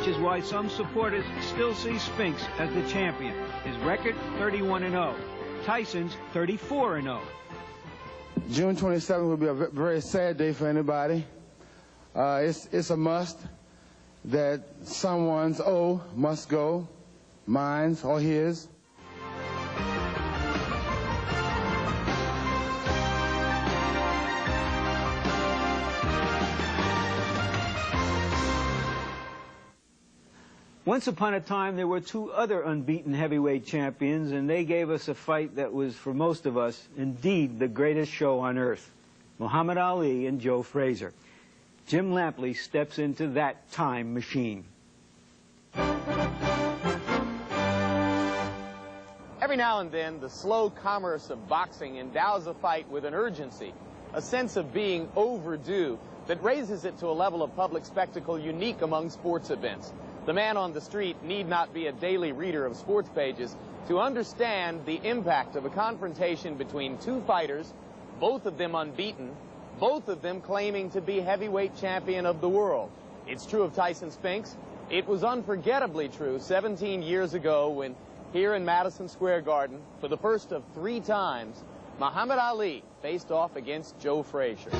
which is why some supporters still see Spinks as the champion. His record, 31-0. Tyson's 34-0. June 27th will be a very sad day for anybody. It's a must that someone's O must go, mine's or his. Once upon a time, there were two other unbeaten heavyweight champions, and they gave us a fight that was, for most of us, indeed the greatest show on earth. Muhammad Ali and Joe Frazier. Jim Lampley steps into that time machine. Every now and then, the slow commerce of boxing endows a fight with an urgency, a sense of being overdue that raises it to a level of public spectacle unique among sports events. The man on the street need not be a daily reader of sports pages to understand the impact of a confrontation between two fighters, both of them unbeaten, both of them claiming to be heavyweight champion of the world. It's true of Tyson-Spinks. It was unforgettably true 17 years ago when, here in Madison Square Garden, for the first of 3 times, Muhammad Ali faced off against Joe Frazier.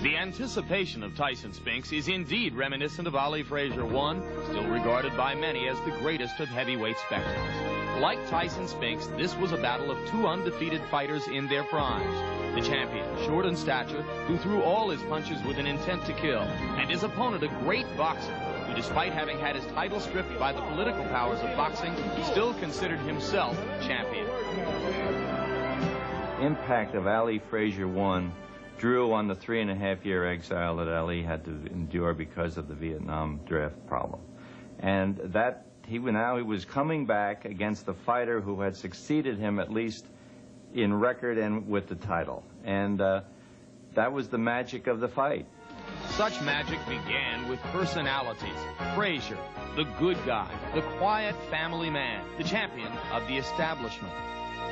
The anticipation of Tyson-Spinks is indeed reminiscent of Ali Frazier I, still regarded by many as the greatest of heavyweight spectacles. Like Tyson-Spinks, this was a battle of 2 undefeated fighters in their primes. The champion, short in stature, who threw all his punches with an intent to kill, and his opponent, a great boxer, who, despite having had his title stripped by the political powers of boxing, still considered himself champion. Impact of Ali Frazier I drew on the 3.5-year exile that Ali had to endure because of the Vietnam draft problem. And that he was coming back against the fighter who had succeeded him at least in record and with the title. And that was the magic of the fight. Such magic began with personalities. Frazier, the good guy, the quiet family man, the champion of the establishment.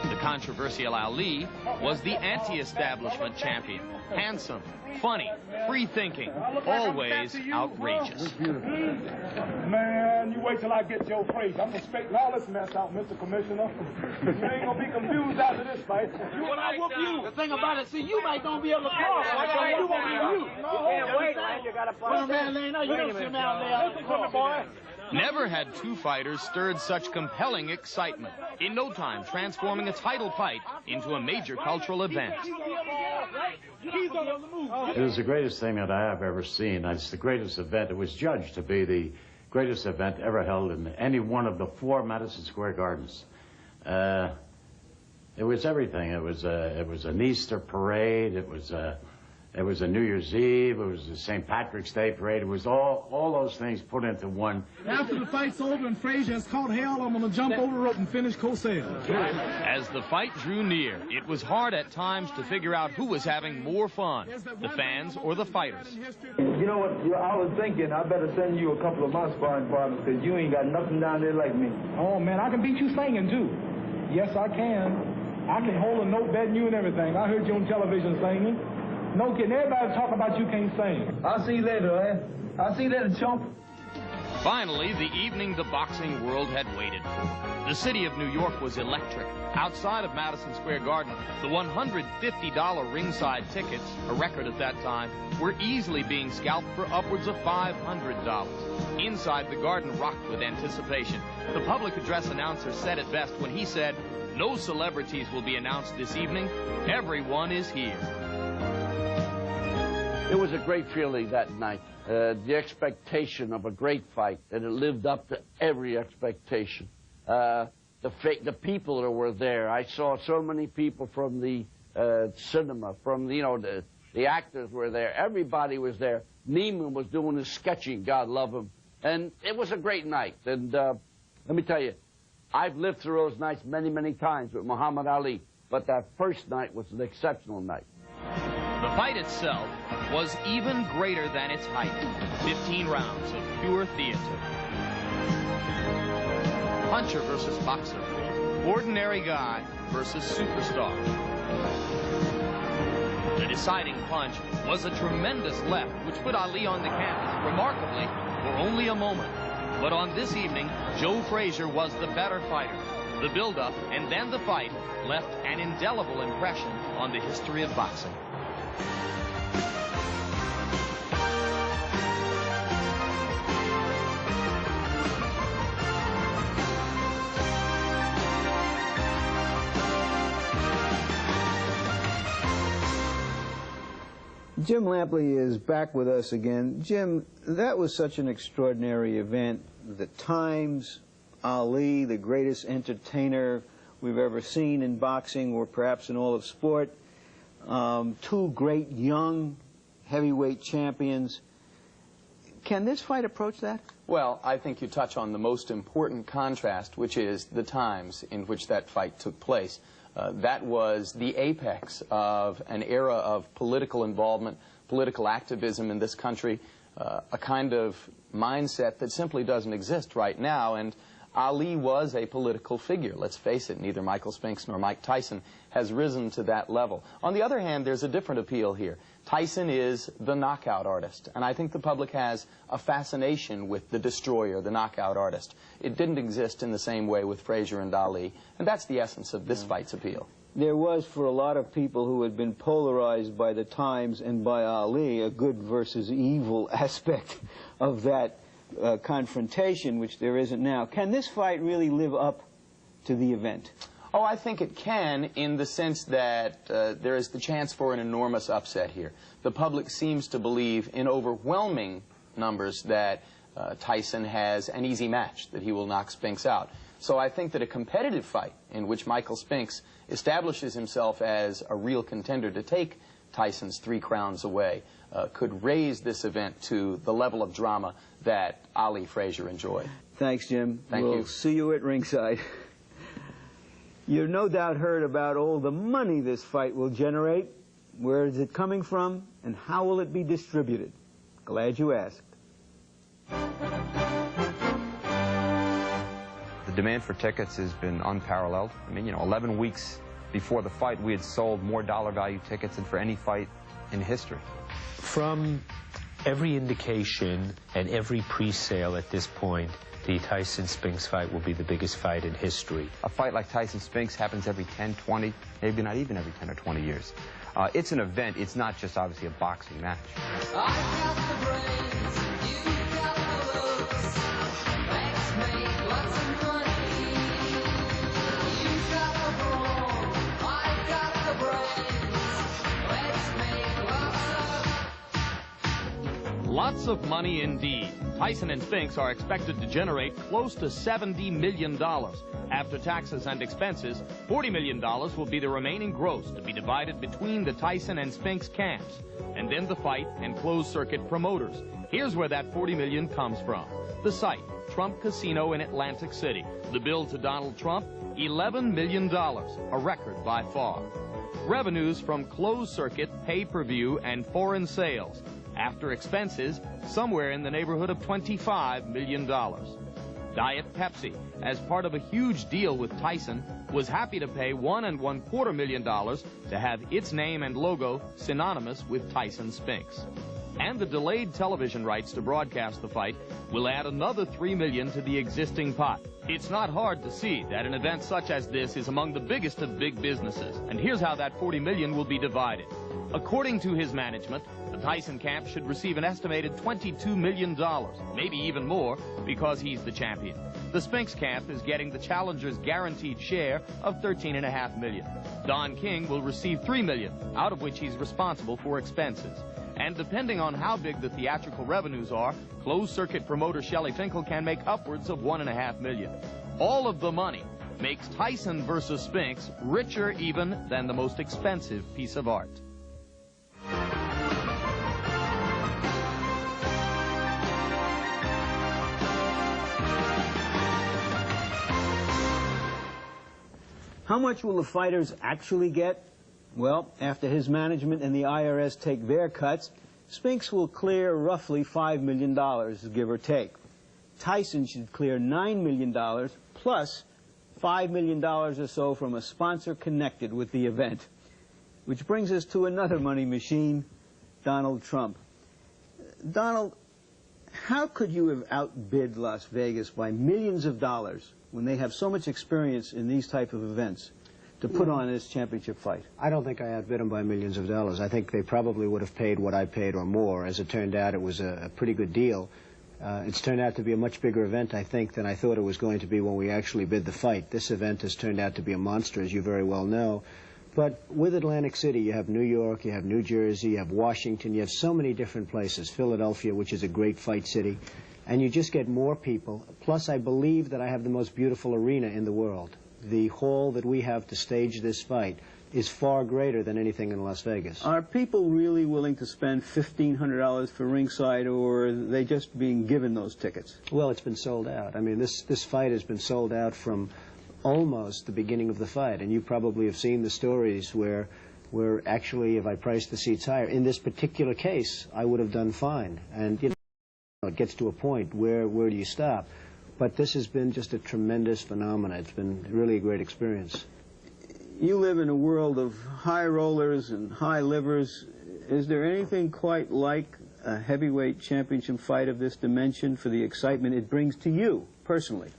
The controversial Ali was the anti-establishment champion. Handsome, funny, free-thinking, always outrageous. Man, you wait till I get Joe Frazier. I'm expecting all this mess out, Mr. Commissioner. You ain't gonna be confused after this fight. When I whoop you, the thing about it, see, you might don't be able to cross. You won't be you. You can't wait, man. You gotta fight. Well, man, you don't sit down there. Listen to me, boy. Never had 2 fighters stirred such compelling excitement, in no time transforming a title fight into a major cultural event. It was the greatest thing that I have ever seen. It's the greatest event. It was judged to be the greatest event ever held in any one of the 4 Madison Square Gardens. It was everything. It was an Easter parade. It was a New Year's Eve. It was a St. Patrick's Day parade. It was all those things put into one. After the fight's over and Frazier has caught hell, I'm going to jump over the rope and finish Cosell. As the fight drew near, it was hard at times to figure out who was having more fun, the fans or the fighters. You know what? I was thinking I better send you a couple of my sparring partners because you ain't got nothing down there like me. Oh, man, I can beat you singing, too. Yes, I can. I can hold a note better than you and everything. I heard you on television singing. No kidding. Everybody talk about you can't sing. I'll see you later, eh? I'll see you later, chump. Finally, the evening the boxing world had waited for. The city of New York was electric. Outside of Madison Square Garden, the $150 ringside tickets, a record at that time, were easily being scalped for upwards of $500. Inside, the garden rocked with anticipation. The public address announcer said it best when he said, "No celebrities will be announced this evening. Everyone is here." It was a great feeling that night. The expectation of a great fight, and it lived up to every expectation. The people that were there, I saw so many people from the cinema, from the actors were there. Everybody was there. Neiman was doing his sketching, God love him, and it was a great night. And let me tell you, I've lived through those nights many, many times with Muhammad Ali, but that first night was an exceptional night. The fight itself was even greater than its height. 15 rounds of pure theater. Puncher versus boxer. Ordinary guy versus superstar. The deciding punch was a tremendous left, which put Ali on the canvas, remarkably, for only a moment. But on this evening, Joe Frazier was the better fighter. The build-up and then the fight left an indelible impression on the history of boxing. Jim Lampley is back with us again. Jim, that was such an extraordinary event. The Times, Ali, the greatest entertainer we've ever seen in boxing or perhaps in all of sport. Two great young heavyweight champions. Can this fight approach that? Well, I think you touch on the most important contrast, which is the times in which that fight took place. That was the apex of an era of political involvement, political activism in this country, a kind of mindset that simply doesn't exist right now. And Ali was a political figure. Let's face it, neither Michael Spinks nor Mike Tyson has risen to that level. On the other hand, there's a different appeal here. Tyson is the knockout artist, and I think the public has a fascination with the destroyer, the knockout artist. It didn't exist in the same way with Frazier and Ali, and that's the essence of this fight's appeal. There was, for a lot of people who had been polarized by the Times and by Ali, a good versus evil aspect of that confrontation, which there isn't now. Can this fight really live up to the event? Oh, I think it can, in the sense that there is the chance for an enormous upset here. The public seems to believe in overwhelming numbers that Tyson has an easy match, that he will knock Spinks out. So I think that a competitive fight in which Michael Spinks establishes himself as a real contender to take Tyson's 3 crowns away could raise this event to the level of drama that Ali Frazier enjoyed. Thanks, Jim. Thank you. We'll see you at ringside. You've no doubt heard about all the money this fight will generate. Where is it coming from, and how will it be distributed? Glad you asked. The demand for tickets has been unparalleled. I mean, 11 weeks before the fight, we had sold more dollar value tickets than for any fight in history. From every indication and every pre-sale at this point, the Tyson-Spinks fight will be the biggest fight in history. A fight like Tyson-Spinks happens every 10, 20, maybe not even every 10 or 20 years. It's an event. It's not just obviously a boxing match. Lots of money indeed. Tyson and Spinks are expected to generate close to $70 million. After taxes and expenses, $40 million will be the remaining gross to be divided between the Tyson and Spinks camps, and then the fight and closed-circuit promoters. Here's where that $40 million comes from. The site, Trump Casino in Atlantic City. The bill to Donald Trump, $11 million, a record by far. Revenues from closed-circuit, pay-per-view, and foreign sales. After expenses, somewhere in the neighborhood of $25 million. Diet Pepsi, as part of a huge deal with Tyson, was happy to pay $1.25 million to have its name and logo synonymous with Tyson-Spinks. And the delayed television rights to broadcast the fight will add another $3 million to the existing pot. It's not hard to see that an event such as this is among the biggest of big businesses. And here's how that $40 million will be divided. According to his management, the Tyson camp should receive an estimated $22 million, maybe even more, because he's the champion. The Spinks camp is getting the challenger's guaranteed share of $13.5 million. Don King will receive $3 million, out of which he's responsible for expenses. And depending on how big the theatrical revenues are, closed-circuit promoter Shelley Finkel can make upwards of $1.5 million. All of the money makes Tyson versus Spinks richer even than the most expensive piece of art. How much will the fighters actually get? Well, after his management and the IRS take their cuts, Spinks will clear roughly $5 million, give or take. Tyson should clear $9 million, plus $5 million or so from a sponsor connected with the event. Which brings us to another money machine, Donald Trump. Donald, How could you have outbid Las Vegas by millions of dollars when they have so much experience in these type of events to put on this championship fight? I don't think I outbid them by millions of dollars. I think they probably would have paid what I paid or more. As it turned out, it was a pretty good deal. It's turned out to be a much bigger event, I think, than I thought it was going to be when we actually bid the fight. This event has turned out to be a monster, as you very well know. But with Atlantic City, you have New York, you have New Jersey, you have Washington, you have so many different places. Philadelphia, which is a great fight city. And you just get more people. Plus, I believe that I have the most beautiful arena in the world. The hall that we have to stage this fight is far greater than anything in Las Vegas. Are people really willing to spend $1,500 for ringside, or are they just being given those tickets? Well, it's been sold out. I mean, this fight has been sold out from almost the beginning of the fight, and you probably have seen the stories where actually, if I priced the seats higher, in this particular case, I would have done fine. And you know, it gets to a point where do you stop? But this has been just a tremendous phenomenon. It's been really a great experience. You live in a world of high rollers and high livers. Is there anything quite like a heavyweight championship fight of this dimension for the excitement it brings to you, personally?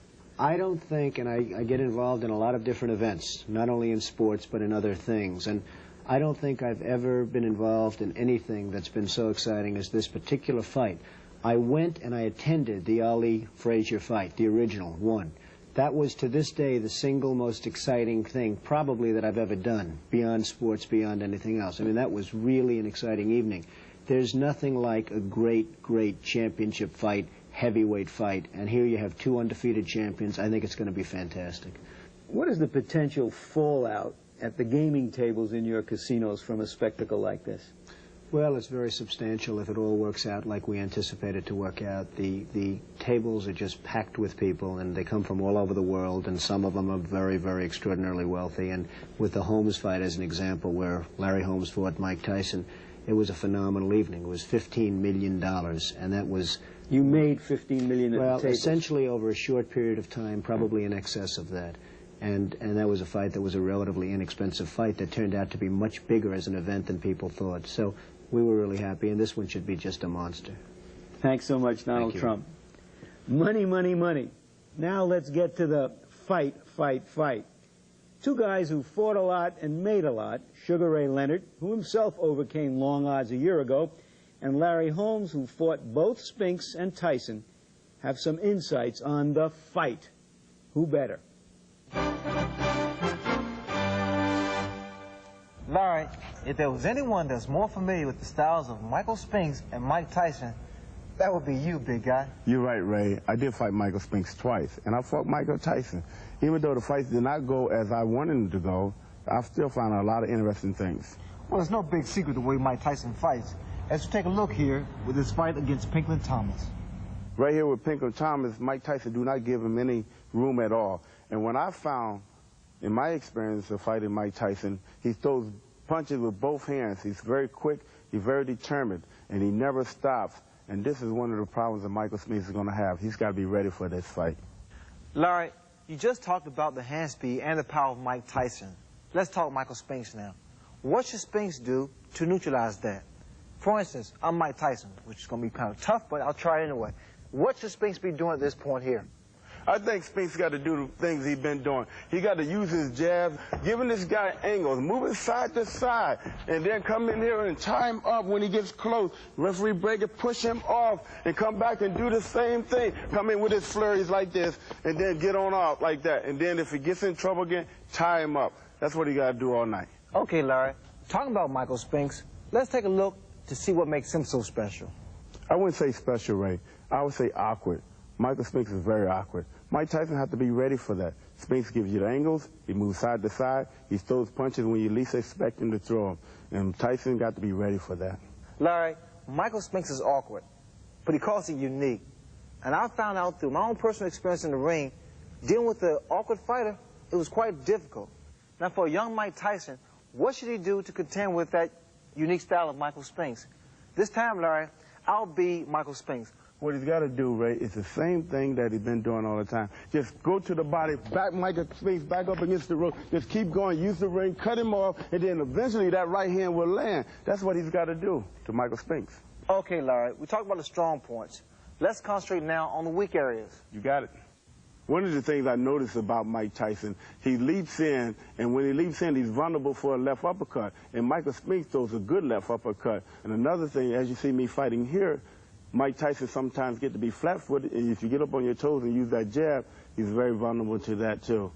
I don't think, and I get involved in a lot of different events, not only in sports but in other things, and I don't think I've ever been involved in anything that's been so exciting as this particular fight. I went and I attended the Ali-Frazier fight, the original one. That was, to this day, the single most exciting thing probably that I've ever done, beyond sports, beyond anything else. I mean, that was really an exciting evening. There's nothing like a great, great championship fight, heavyweight fight, and here you have two undefeated champions. I think it's going to be fantastic. What is the potential fallout at the gaming tables in your casinos from a spectacle like this? Well, it's very substantial if it all works out like we anticipate it to work out. The tables are just packed with people, and they come from all over the world, and some of them are very, very extraordinarily wealthy. And with the Holmes fight as an example, where Larry Holmes fought Mike Tyson, it was a phenomenal evening. It was $15 million, and that was... You made $15 million at the tables? Well, essentially over a short period of time, probably in excess of that. And that was a fight that was a relatively inexpensive fight that turned out to be much bigger as an event than people thought. So we were really happy, and this one should be just a monster. Thanks so much, Donald Trump. Money, money, money. Now let's get to the fight, fight, fight. Two guys who fought a lot and made a lot, Sugar Ray Leonard, who himself overcame long odds a year ago, and Larry Holmes, who fought both Spinks and Tyson, have some insights on the fight. Who better? Larry, if there was anyone that's more familiar with the styles of Michael Spinks and Mike Tyson, that would be you, big guy. You're right, Ray. I did fight Michael Spinks twice, and I fought Michael Tyson. Even though the fights did not go as I wanted them to go, I still found a lot of interesting things. Well, it's no big secret the way Mike Tyson fights. Let's take a look here with his fight against Pinklon Thomas. Right here with Pinklon Thomas, Mike Tyson do not give him any room at all. And when I found, in my experience of fighting Mike Tyson, he throws punches with both hands. He's very quick, he's very determined, and he never stops. And this is one of the problems that Michael Spinks is going to have. He's got to be ready for this fight. Larry, you just talked about the hand speed and the power of Mike Tyson. Let's talk Michael Spinks now. What should Spinks do to neutralize that? For instance, I'm Mike Tyson, which is going to be kind of tough, but I'll try it anyway. What should Spinks be doing at this point here? I think Spinks got to do the things he's been doing. He got to use his jab, giving this guy angles, moving side to side, and then come in here and tie him up when he gets close. Referee break it, push him off, and come back and do the same thing. Come in with his flurries like this, and then get on out like that. And then if he gets in trouble again, tie him up. That's what he got to do all night. Okay, Larry. Talking about Michael Spinks, let's take a look to see what makes him so special. I wouldn't say special, Ray. I would say awkward. Michael Spinks is very awkward. Mike Tyson has to be ready for that. Spinks gives you the angles, he moves side to side, he throws punches when you least expect him to throw them. And Tyson got to be ready for that. Larry, Michael Spinks is awkward, but he calls it unique. And I found out through my own personal experience in the ring, dealing with the awkward fighter, it was quite difficult. Now for a young Mike Tyson, what should he do to contend with that unique style of Michael Spinks? This time, Larry, I'll be Michael Spinks. What he's got to do, Ray, is the same thing that he's been doing all the time. Just go to the body, back Michael Spinks, back up against the rope. Just keep going, use the ring, cut him off, and then eventually that right hand will land. That's what he's got to do to Michael Spinks. Okay, Larry, we talked about the strong points. Let's concentrate now on the weak areas. You got it. One of the things I noticed about Mike Tyson, he leaps in, and when he leaps in, he's vulnerable for a left uppercut. And Michael Spinks throws a good left uppercut. And another thing, as you see me fighting here, Mike Tyson sometimes get to be flat-footed, and if you get up on your toes and use that jab, he's very vulnerable to that too.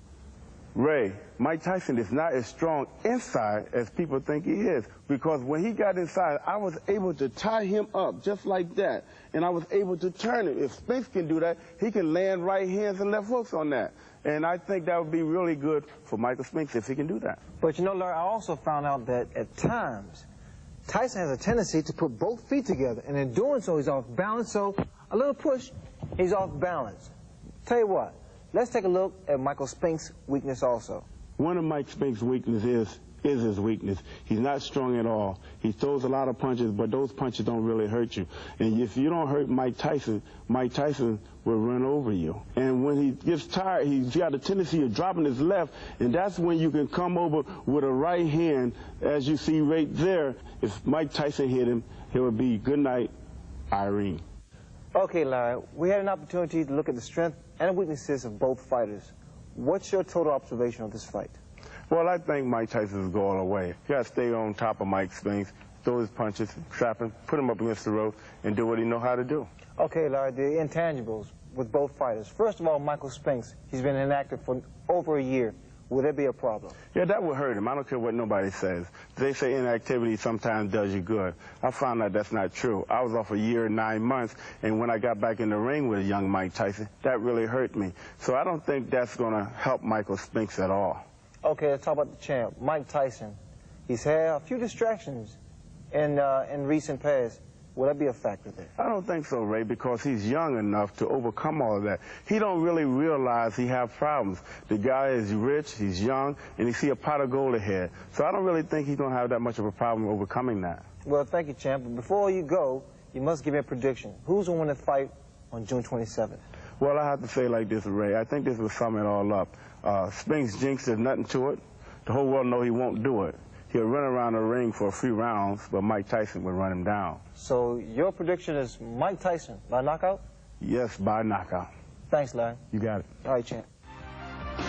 Ray, Mike Tyson is not as strong inside as people think he is, because when he got inside, I was able to tie him up just like that, and I was able to turn him. If Spinks can do that, he can land right hands and left hooks on that. And I think that would be really good for Michael Spinks if he can do that. But you know, Larry, I also found out that at times, Tyson has a tendency to put both feet together, and in doing so, he's off balance. So a little push, he's off balance. Tell you what, let's take a look at Michael Spinks' weakness also. One of Mike Spinks' weaknesses is his weakness. He's not strong at all. He throws a lot of punches, but those punches don't really hurt you. And if you don't hurt Mike Tyson will run over you. And when he gets tired, he's got a tendency of dropping his left, and that's when you can come over with a right hand, as you see right there. If Mike Tyson hit him, it would be good night, Irene. Okay, Larry, we had an opportunity to look at the strength and the weaknesses of both fighters. What's your total observation of this fight? Well, I think Mike Tyson is going away. You got to stay on top of Mike Spinks, throw his punches, trap him, put him up against the rope, and do what he know how to do. Okay, Larry, the intangibles with both fighters. First of all, Michael Spinks, he's been inactive for over a year. Would there be a problem? Yeah, that would hurt him. I don't care what nobody says. They say inactivity sometimes does you good. I found out that's not true. I was off a year and 9 months, and when I got back in the ring with young Mike Tyson, that really hurt me. So I don't think that's going to help Michael Spinks at all. Okay, let's talk about the champ, Mike Tyson. He's had a few distractions in recent past. Will that be a factor there? I don't think so, Ray, because he's young enough to overcome all of that. He don't really realize he have problems. The guy is rich, he's young, and he see a pot of gold ahead. So I don't really think he's going to have that much of a problem overcoming that. Well, thank you, champ. But before you go, you must give me a prediction. Who's going to win the fight on June 27th? Well, I have to say like this, Ray. I think this will sum it all up. Spinks jinx, there's nothing to it. The whole world know he won't do it. He'll run around the ring for a few rounds, but Mike Tyson will run him down. So your prediction is Mike Tyson by knockout? Yes, by knockout. Thanks, Larry. You got it. All right, champ.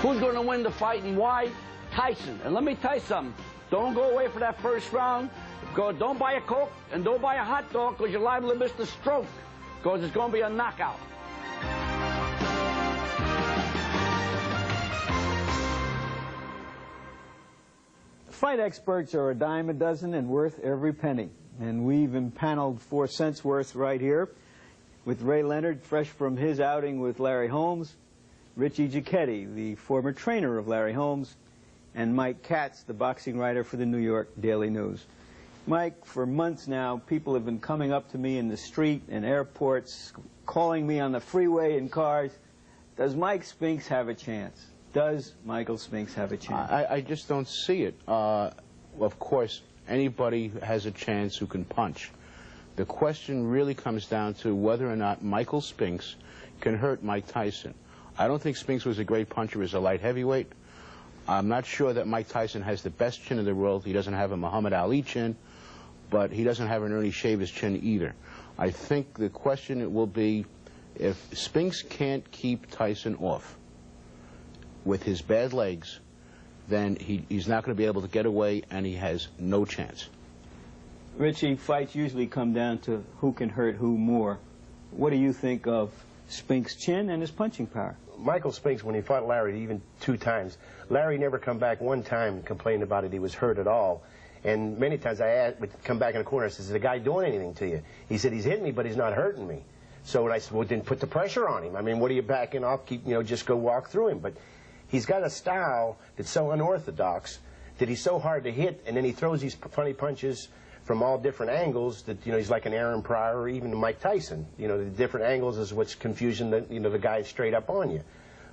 Who's going to win the fight and why? Tyson. And let me tell you something. Don't go away for that first round. Don't buy a Coke and don't buy a hot dog because you're liable to miss the stroke because it's going to be a knockout. Fight experts are a dime a dozen and worth every penny. And we've impaneled 4 cents worth right here with Ray Leonard, fresh from his outing with Larry Holmes, Richie Giacchetti, the former trainer of Larry Holmes, and Mike Katz, the boxing writer for the New York Daily News. Mike, for months now, people have been coming up to me in the street and airports, calling me on the freeway in cars. Does Mike Spinks have a chance? Does Michael Spinks have a chance? I just don't see it. Of course, anybody has a chance who can punch. The question really comes down to whether or not Michael Spinks can hurt Mike Tyson. I don't think Spinks was a great puncher as a light heavyweight. I'm not sure that Mike Tyson has the best chin in the world. He doesn't have a Muhammad Ali chin, but he doesn't have an Ernie Shavers chin either. I think the question will be if Spinks can't keep Tyson off with his bad legs, then he's not going to be able to get away, and he has no chance. Richie, fights usually come down to who can hurt who more. What do you think of Spinks' chin and his punching power? Michael Spinks, when he fought Larry, even 2 times, Larry never come back one time and complained about it. He was hurt at all. And many times would come back in the corner and says, is the guy doing anything to you? He said, he's hitting me, but he's not hurting me. So I said, well, then put the pressure on him. I mean, what are you backing off? Just go walk through him. But he's got a style that's so unorthodox that he's so hard to hit, and then he throws these funny punches from all different angles that, he's like an Aaron Pryor or even Mike Tyson. The different angles is what's confusing the guy straight up on you.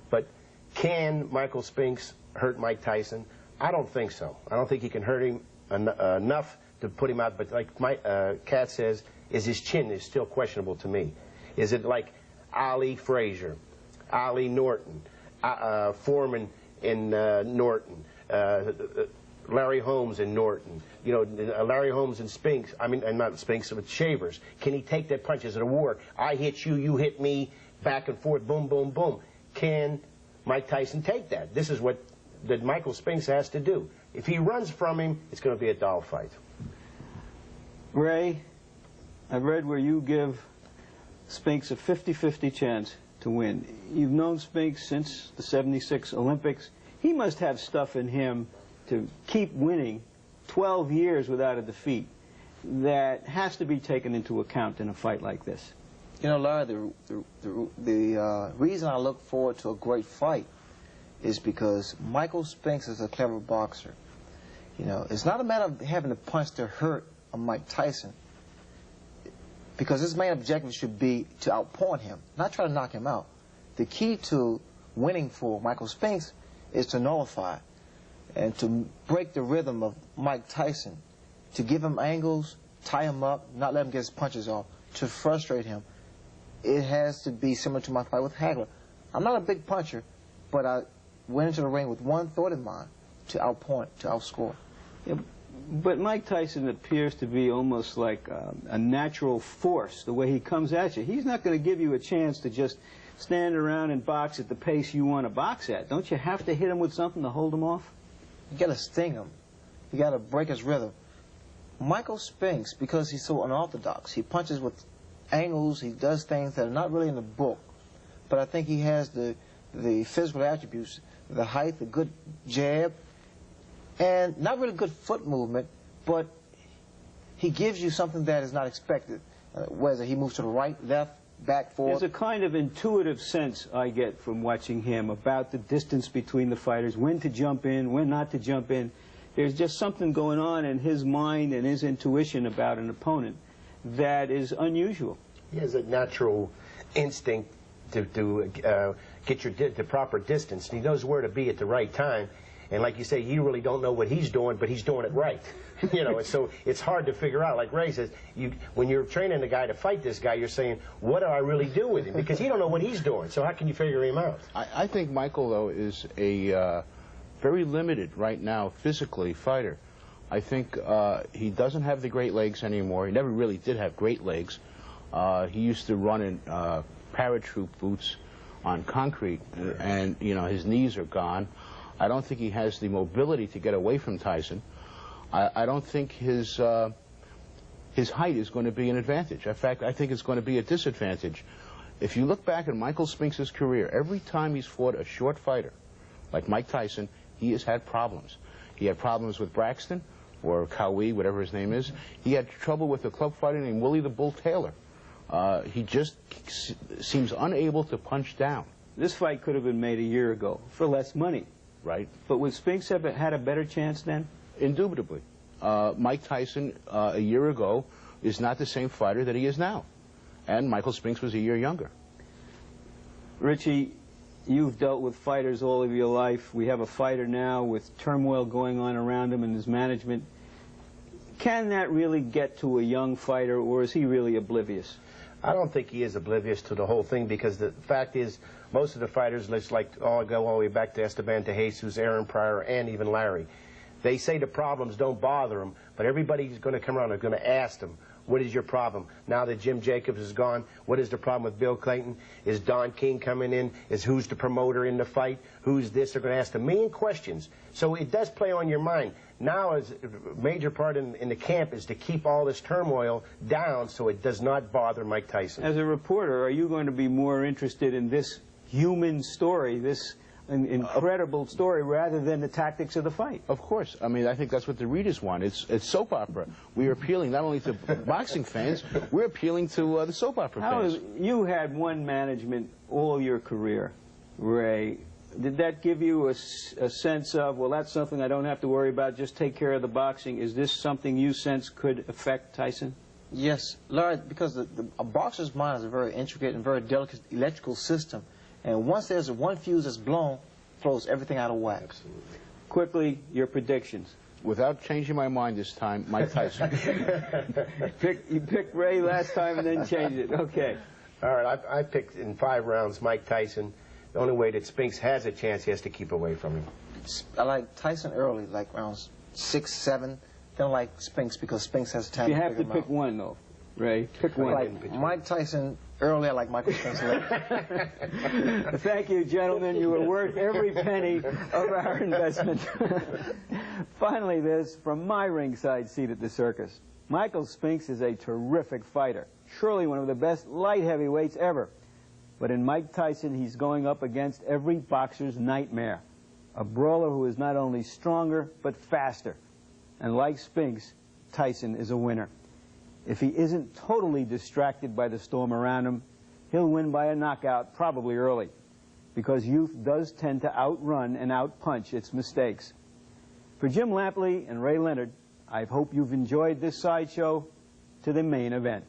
But can Michael Spinks hurt Mike Tyson? I don't think so. I don't think he can hurt him enough to put him out. But like Mike Kat says, his chin is still questionable to me. Is it like Ali Frazier, Ali Norton, Foreman in Norton, Larry Holmes and Norton, you know, Larry Holmes and Spinks, I mean, and not Spinks, but Shavers. Can he take that punch? Is it a war? I hit you, you hit me, back and forth, boom, boom, boom. Can Mike Tyson take that? This is what that Michael Spinks has to do. If he runs from him, it's going to be a dog fight. Ray, I've read where you give Spinks a 50-50 chance to win. You've known Spinks since the '76 Olympics. He must have stuff in him to keep winning 12 years without a defeat that has to be taken into account in a fight like this. You know, Larry, the reason I look forward to a great fight is because Michael Spinks is a clever boxer. You know, it's not a matter of having to punch to hurt a Mike Tyson, because his main objective should be to outpoint him, not try to knock him out. The key to winning for Michael Spinks is to nullify and to break the rhythm of Mike Tyson, to give him angles, tie him up, not let him get his punches off, to frustrate him. It has to be similar to my fight with Hagler. I'm not a big puncher, but I went into the ring with one thought in mind: to outpoint, to outscore. Yeah, but Mike Tyson appears to be almost like a natural force, the way he comes at you. He's not going to give you a chance to just stand around and box at the pace you want to box at. Don't you have to hit him with something to hold him off? You got to sting him. You got to break his rhythm. Michael Spinks, because he's so unorthodox, he punches with angles, he does things that are not really in the book, but I think he has the physical attributes, the height, the good jab, and not really good foot movement, but he gives you something that is not expected, whether he moves to the right, left, back, forward. There's a kind of intuitive sense I get from watching him about the distance between the fighters, when to jump in, when not to jump in. There's just something going on in his mind and his intuition about an opponent that is unusual. He has a natural instinct to get the proper distance. He knows where to be at the right time. And like you say, you really don't know what he's doing, but he's doing it right. You know, and so it's hard to figure out. Like Ray says, when you're training a guy to fight this guy, you're saying, what do I really do with him? Because you don't know what he's doing. So how can you figure him out? I think Michael, though, is a very limited right now physically fighter. I think he doesn't have the great legs anymore. He never really did have great legs. He used to run in paratroop boots on concrete, and, you know, his knees are gone. I don't think he has the mobility to get away from Tyson. I don't think his height is going to be an advantage. In fact, I think it's going to be a disadvantage. If you look back at Michael Spinks' career, every time he's fought a short fighter, like Mike Tyson, he has had problems. He had problems with Braxton, or Cowie, whatever his name is. He had trouble with a club fighter named Willie the Bull Taylor. He just seems unable to punch down. This fight could have been made a year ago for less money. Right. But would Spinks have had a better chance then? Indubitably. Mike Tyson, a year ago, is not the same fighter that he is now. And Michael Spinks was a year younger. Richie, you've dealt with fighters all of your life. We have a fighter now with turmoil going on around him and his management. Can that really get to a young fighter, or is he really oblivious? I don't think he is oblivious to the whole thing, because the fact is, most of the fighters, go all the way back to Esteban de Jesus, Aaron Pryor, and even Larry, they say the problems don't bother them, but everybody's going to come around and going to ask them, what is your problem? Now that Jim Jacobs is gone, what is the problem with Bill Clayton? Is Don King coming in? Who's the promoter in the fight? Who's this? They're going to ask a million questions. So it does play on your mind. Now, as a major part in the camp is to keep all this turmoil down so it does not bother Mike Tyson. As a reporter, are you going to be more interested in this human story, this incredible story, rather than the tactics of the fight? Of course. I mean, I think that's what the readers want. It's soap opera. We're appealing not only to boxing fans, we're appealing to the soap opera fans. You had one management all your career, Ray. Did that give you a sense of, well, that's something I don't have to worry about, just take care of the boxing? Is this something you sense could affect Tyson? Yes, Larry, because a boxer's mind is a very intricate and very delicate electrical system. And once there's one fuse that's blown, throws everything out of whack. Absolutely. Quickly, your predictions. Without changing my mind this time, Mike Tyson. You picked Ray last time and then changed it. Okay. All right, I picked in 5 rounds Mike Tyson. The only way that Spinks has a chance, he has to keep away from him. I like Tyson early, like rounds 6, 7. They don't like Spinks because Spinks has time You to have to pick one, though, Ray. Pick one. Like Mike Tyson early, I like Michael Spinks late. Thank you, gentlemen. You were worth every penny of our investment. Finally, this from my ringside seat at the circus. Michael Spinks is a terrific fighter, surely one of the best light heavyweights ever. But in Mike Tyson, he's going up against every boxer's nightmare. A brawler who is not only stronger, but faster. And like Spinks, Tyson is a winner. If he isn't totally distracted by the storm around him, he'll win by a knockout, probably early, because youth does tend to outrun and outpunch its mistakes. For Jim Lampley and Ray Leonard, I hope you've enjoyed this sideshow to the main event.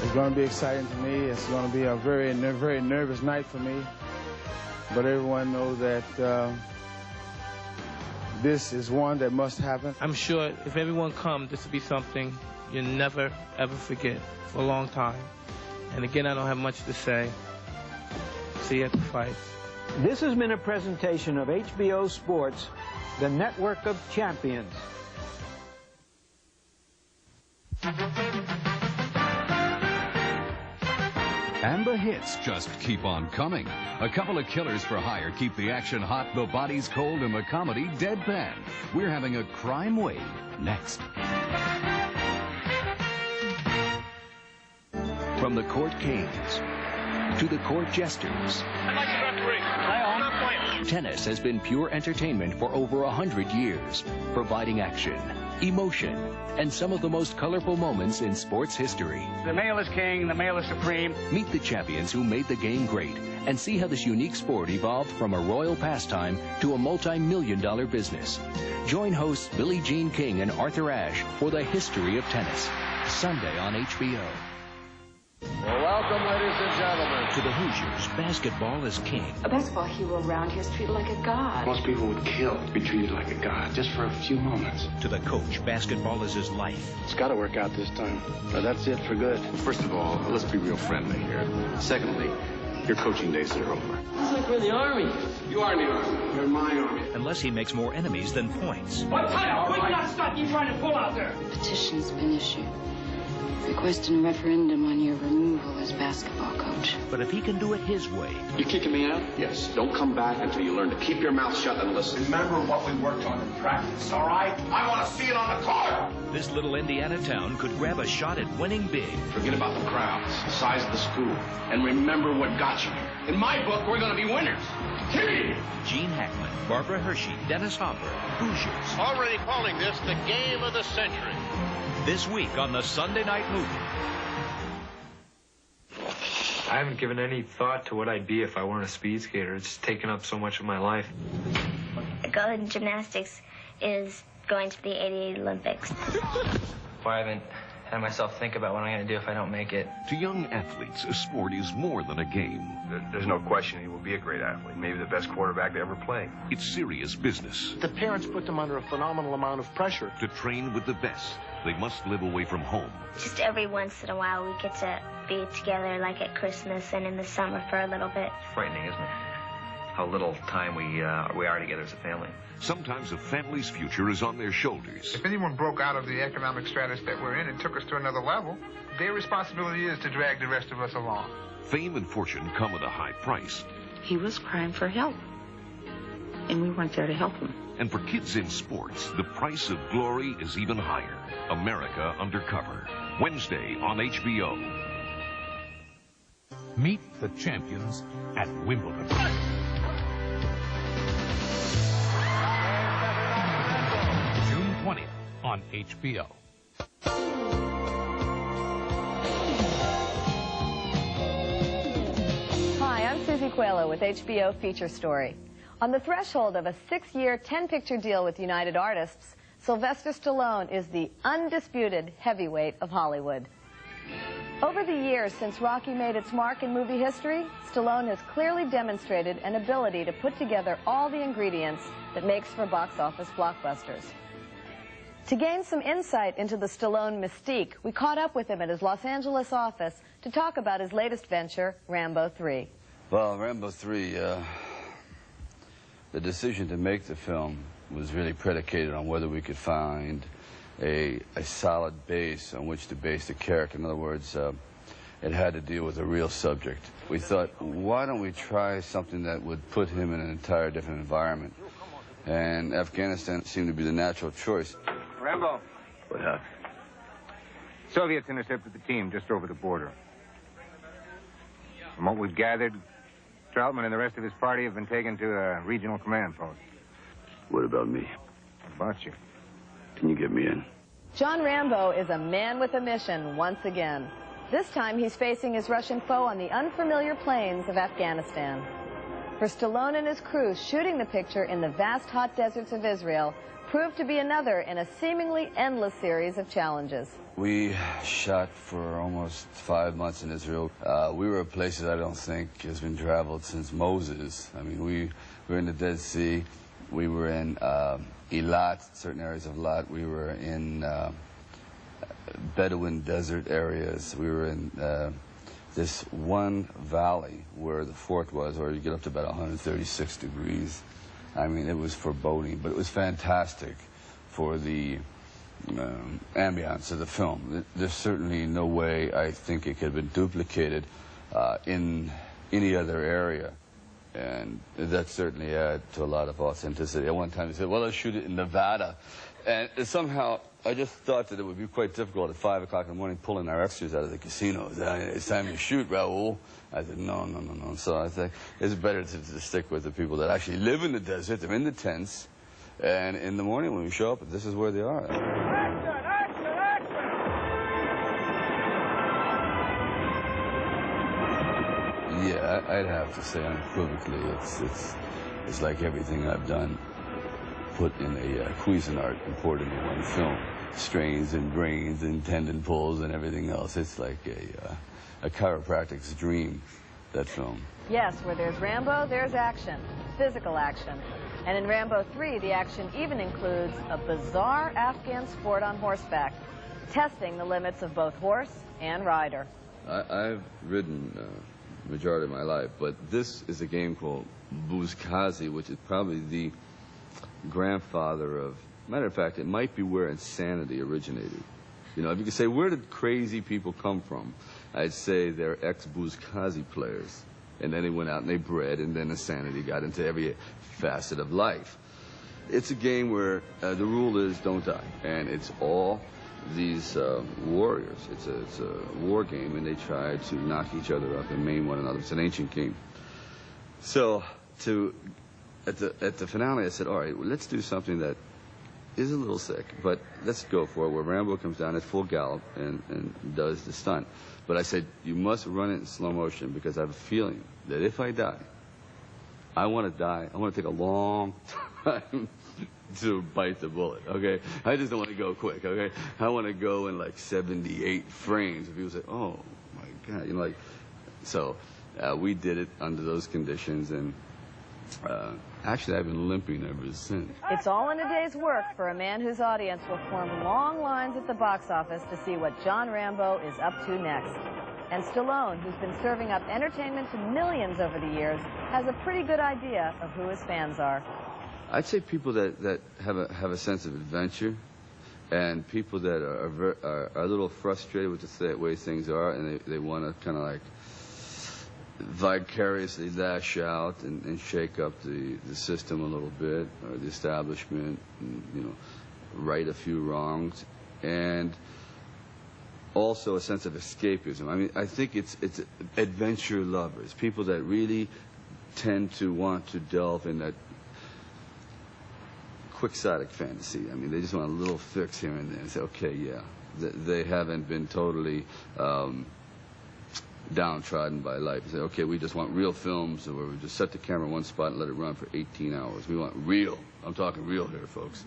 It's going to be exciting to me. It's going to be a very nervous night for me. But everyone knows that this is one that must happen. I'm sure if everyone comes, this will be something you'll never, ever forget for a long time. And again, I don't have much to say. See you at the fight. This has been a presentation of HBO Sports, the network of champions. And the hits just keep on coming. A couple of killers for hire keep the action hot, the bodies cold, and the comedy deadpan. We're having a crime wave next. From the court kings to the court jesters, I'd like to referee. tennis has been pure entertainment for over 100 years, providing action, emotion, and some of the most colorful moments in sports history. The male is king, the male is supreme. Meet the champions who made the game great and see how this unique sport evolved from a royal pastime to a multi-million-dollar business. Join hosts Billie Jean King and Arthur Ashe for the history of tennis, Sunday on HBO. Well, welcome, ladies and gentlemen. To the Hoosiers, basketball is king. A basketball hero around here is treated like a god. Most people would kill to be treated like a god just for a few moments. To the coach, basketball is his life. It's got to work out this time. That's it for good. First of all, let's be real friendly here. Secondly, your coaching days are over. It's like we're in the army. You are in the army. You're in my army. Unless he makes more enemies than points. What time? What you got stuff you trying to pull out there? Petition's been issued, requesting a referendum on your removal as basketball coach. But if he can do it his way... You kicking me out? Yes. Don't come back until you learn to keep your mouth shut and listen. Remember what we worked on in practice, all right? I want to see it on the court. This little Indiana town could grab a shot at winning big. Forget about the crowds, the size of the school, and remember what got you here. In my book, we're going to be winners. Team! Gene Hackman, Barbara Hershey, Dennis Hopper, Hoosiers. Already calling this the game of the century. This week on the Sunday Night Movie. I haven't given any thought to what I'd be if I weren't a speed skater. It's taken up so much of my life. Going to gymnastics is going to the 88 Olympics. I haven't had myself think about what I'm going to do if I don't make it. To young athletes, a sport is more than a game. There's no question he will be a great athlete, maybe the best quarterback to ever play. It's serious business. The parents put them under a phenomenal amount of pressure. To train with the best, they must live away from home. Just every once in a while we get to be together, like at Christmas and in the summer for a little bit. Frightening, isn't it? How little time we are together as a family. Sometimes a family's future is on their shoulders. If anyone broke out of the economic status that we're in and took us to another level, their responsibility is to drag the rest of us along. Fame and fortune come with a high price. He was crying for help, and we weren't there to help him. And for kids in sports, the price of glory is even higher. America Undercover. Wednesday on HBO. Meet the champions at Wimbledon. June 20th on HBO. Hi, I'm Susie Coelho with HBO Feature Story. On the threshold of a 6-year, 10-picture deal with United Artists, Sylvester Stallone is the undisputed heavyweight of Hollywood. Over the years since Rocky made its mark in movie history, Stallone has clearly demonstrated an ability to put together all the ingredients that makes for box office blockbusters. To gain some insight into the Stallone mystique, we caught up with him at his Los Angeles office to talk about his latest venture, Rambo III. Well, Rambo III, the decision to make the film was really predicated on whether we could find a solid base on which to base the character. In other words, it had to deal with a real subject. We thought, why don't we try something that would put him in an entire different environment? And Afghanistan seemed to be the natural choice. Rambo. What happened? Soviets intercepted the team just over the border. From what we've gathered, Troutman and the rest of his party have been taken to a regional command post. What about me? About you. Can you get me in? John Rambo is a man with a mission once again. This time he's facing his Russian foe on the unfamiliar plains of Afghanistan. For Stallone and his crew, shooting the picture in the vast hot deserts of Israel proved to be another in a seemingly endless series of challenges. We shot for almost 5 months in Israel. We were at places I don't think has been traveled since Moses. I mean, we were in the Dead Sea. We were in Eilat, certain areas of Eilat. We were in Bedouin desert areas. We were in this one valley where the fort was, where you get up to about 136 degrees. I mean, it was foreboding, but it was fantastic for the ambiance of the film. There's certainly no way I think it could have been duplicated in any other area. And that certainly added to a lot of authenticity. At one time they said, well, let's shoot it in Nevada. And somehow I just thought that it would be quite difficult at 5 o'clock in the morning pulling our extras out of the casino. It's time to shoot, Raoul. I said, no. So I think it's better to stick with the people that actually live in the desert. They're in the tents. And in the morning when we show up, this is where they are. Yeah, I'd have to say unequivocally, it's like everything I've done put in a Cuisinart and poured into one film. Strains and brains and tendon pulls and everything else. It's like a chiropractic's dream, that film. Yes, where there's Rambo, there's action, physical action. And in Rambo III, the action even includes a bizarre Afghan sport on horseback, testing the limits of both horse and rider. I've ridden majority of my life, but this is a game called Buzkazi, which is probably the grandfather of, matter of fact, it might be where insanity originated. You know, if you could say, where did crazy people come from? I'd say they're ex-Buzkazi players. And then they went out and they bred, and then insanity got into every facet of life. It's a game where the rule is don't die, and it's all these warriors. It's a war game, and they try to knock each other up and maim one another. It's an ancient game. So at the finale, I said, all right, well, let's do something that is a little sick, but let's go for it, where Rambo comes down at full gallop and does the stunt. But I said, you must run it in slow motion, because I have a feeling that if I die, I want to die. I want to take a long time to bite the bullet, okay? I just don't want to go quick, okay? I want to go in like 78 frames. And people say, oh, my God. You know, like, so we did it under those conditions, and actually I've been limping ever since. It's all in a day's work for a man whose audience will form long lines at the box office to see what John Rambo is up to next. And Stallone, who's been serving up entertainment to millions over the years, has a pretty good idea of who his fans are. I'd say people that have a sense of adventure, and people that are a little frustrated with the way things are, and they want to kind of like vicariously lash out and shake up the system a little bit, or the establishment, and, you know, right a few wrongs, and also a sense of escapism. I mean, I think it's adventure lovers, people that really tend to want to delve in that quixotic fantasy. I mean, they just want a little fix here and there and say, okay, yeah, they haven't been totally downtrodden by life. They say, okay, we just want real films where we just set the camera in one spot and let it run for 18 hours. We want real. I'm talking real here, folks.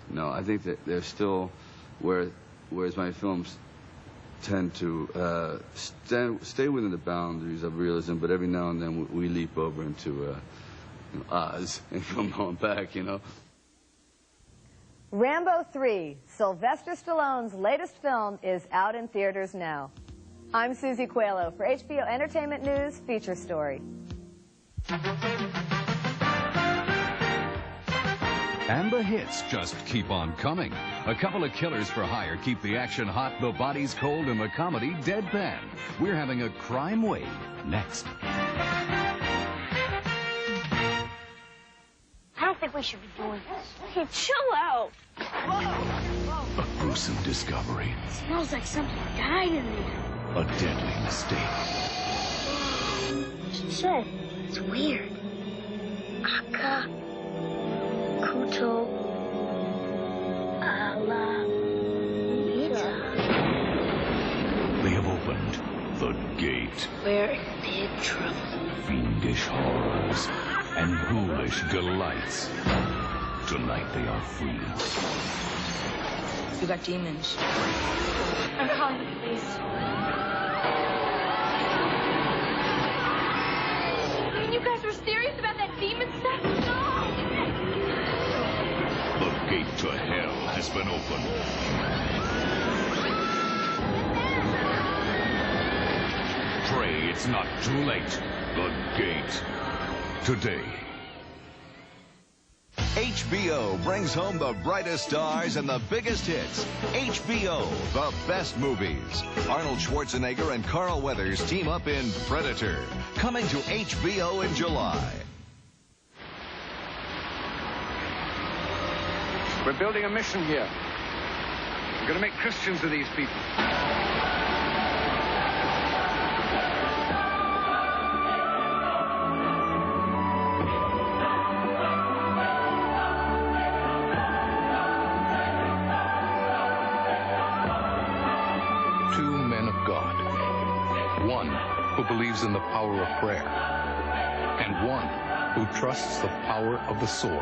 No, I think that they're still, whereas my films tend to stay within the boundaries of realism, but every now and then we leap over into Oz and come on back, you know. Rambo III, Sylvester Stallone's latest film, is out in theaters now. I'm Susie Coelho for HBO Entertainment News Feature Story. And the hits just keep on coming. A couple of killers for hire keep the action hot, the bodies cold, and the comedy deadpan. We're having a crime wave next. I don't think we should be doing this. Hey, chill out. Whoa. A gruesome discovery. It smells like something died in there. A deadly mistake. She said, it's weird. Aka. Kuto. Ala. They have opened the gate. We're in big trouble. Fiendish horrors and ghoulish delights. Tonight they are free. We got demons. I'm calling the police. You guys were serious about that demon stuff? No! The gate to hell has been opened. Pray it's not too late. The gate. Today. HBO brings home the brightest stars and the biggest hits. HBO, the best movies. Arnold Schwarzenegger and Carl Weathers team up in Predator, coming to HBO in July. We're building a mission here. We're going to make Christians of these people. One who believes in the power of prayer, and one who trusts the power of the sword.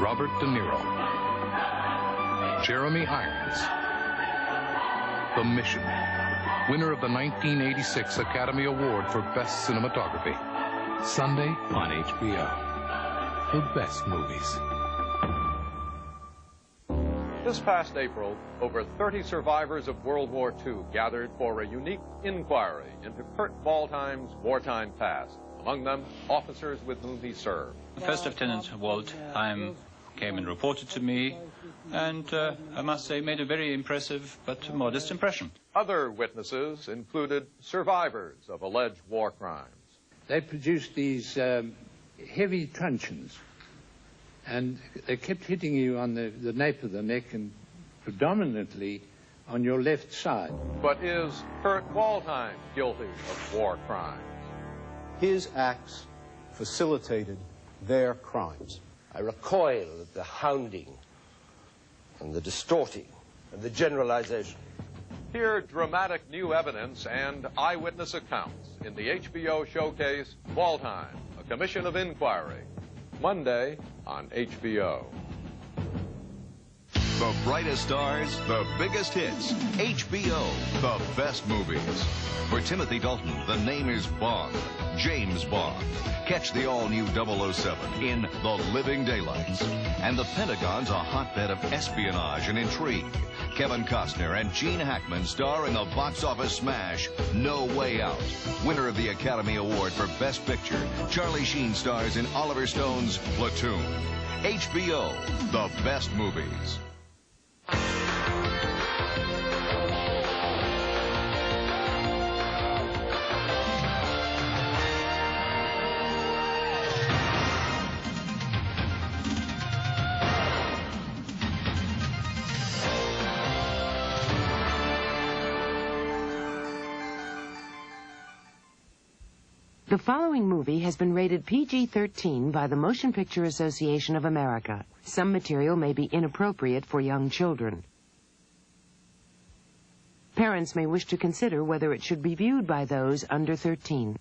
Robert De Niro, Jeremy Irons, The Mission, winner of the 1986 Academy Award for Best Cinematography. Sunday on HBO. The best movies. This past April, over 30 survivors of World War II gathered for a unique inquiry into Kurt Waldheim's wartime past. Among them, officers with whom he served. First Lieutenant Waldheim came and reported to me, and I must say made a very impressive but modest impression. Other witnesses included survivors of alleged war crimes. They produced these heavy truncheons, and they kept hitting you on the nape of the neck and predominantly on your left side. But is Kurt Waldheim guilty of war crimes? His acts facilitated their crimes. I recoil at the hounding and the distorting and the generalization. Hear dramatic new evidence and eyewitness accounts in the HBO showcase, Waldheim, A Commission of Inquiry, Monday on HBO. The brightest stars, the biggest hits. HBO, the best movies. For Timothy Dalton, the name is Bond, James Bond. Catch the all-new 007 in The Living Daylights. And the Pentagon's a hotbed of espionage and intrigue. Kevin Costner and Gene Hackman star in the box office smash, No Way Out. Winner of the Academy Award for Best Picture, Charlie Sheen stars in Oliver Stone's Platoon. HBO, the best movies. The following movie has been rated PG-13 by the Motion Picture Association of America. Some material may be inappropriate for young children. Parents may wish to consider whether it should be viewed by those under 13.